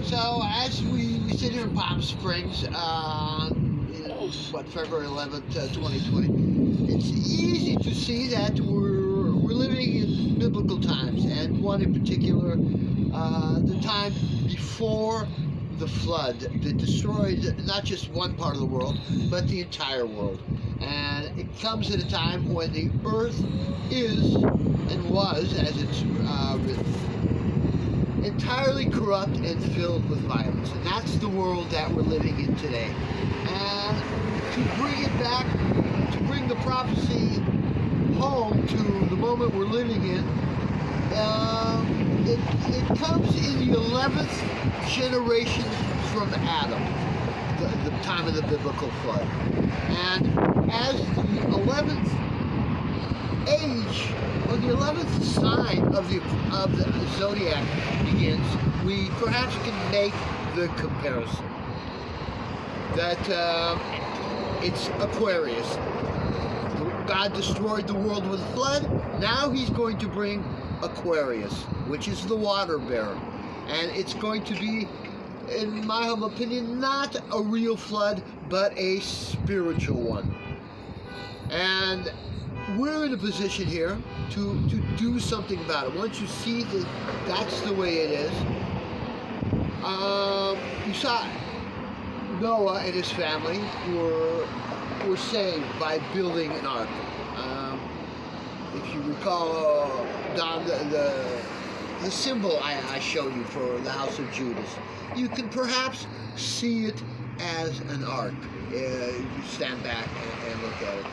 So as we sit here in Palm Springs, February 11th, 2020, it's easy to see that we're living in biblical times, and one in particular, the time before the flood that destroyed not just one part of the world, but the entire world. And it comes at a time when the earth is and was, as it's written, entirely corrupt and filled with violence. And that's the world that we're living in today. And to bring it back, to bring the prophecy home to the moment we're living in, it comes in the 11th generation from Adam, the time of the biblical flood. And as the 11th age, or the 11th sign of the zodiac begins, we perhaps can make the comparison that it's Aquarius. God destroyed the world with a flood. Now he's going to bring Aquarius, which is the water bearer. And it's going to be, in my humble opinion, not a real flood, but a spiritual one. And we're in a position here to do something about it. Once you see that that's the way it is, you saw Noah and his family were saved by building an ark. If you recall, Don, the symbol I showed you for the house of Judas, you can perhaps see it as an ark. You stand back and look at it.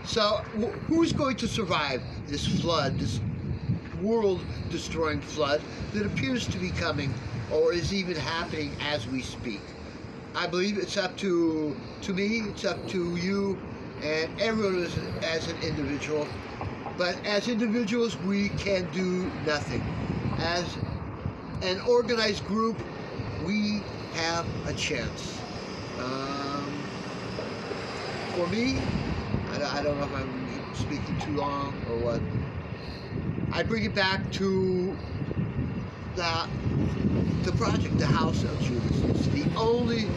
So, who's going to survive this flood, this world-destroying flood that appears to be coming, or is even happening as we speak? I believe it's up to me, it's up to you, and everyone as an individual. But as individuals, we can do nothing. As an organized group, we have a chance. For me, I don't know if I'm speaking too long or what. I bring it back to the project, the house of Judas. It's the only,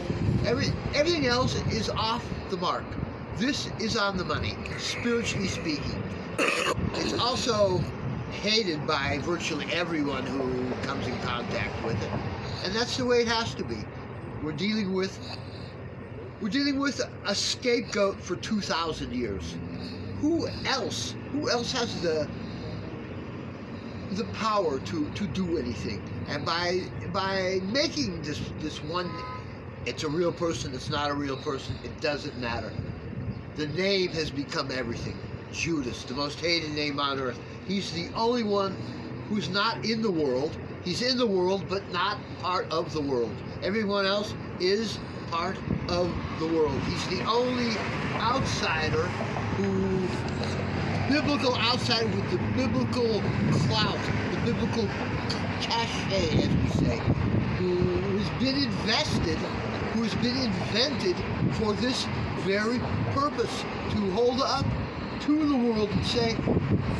everything else is off the mark. This is on the money, spiritually speaking. It's also hated by virtually everyone who comes in contact with it. And that's the way it has to be. We're dealing with a scapegoat for 2,000 years. Who else has the power to do anything? And by making this one, it's a real person, it's not a real person, it doesn't matter. The name has become everything. Judas, the most hated name on earth. He's the only one who's not in the world. He's in the world, but not part of the world. Everyone else is part of the world. He's the only outsider biblical outsider with the biblical clout, the biblical cachet, as we say, who has been invested, who has been invented for this very purpose, to hold up to the world and say,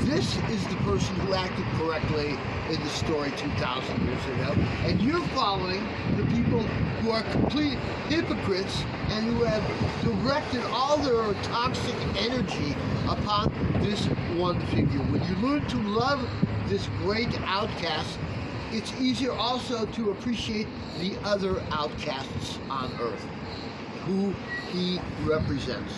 this is the person who acted correctly in the story 2,000 years ago, and you're following the people who are complete hypocrites and who have directed all their toxic energy upon this one figure. When you learn to love this great outcast, it's easier also to appreciate the other outcasts on earth, who he represents.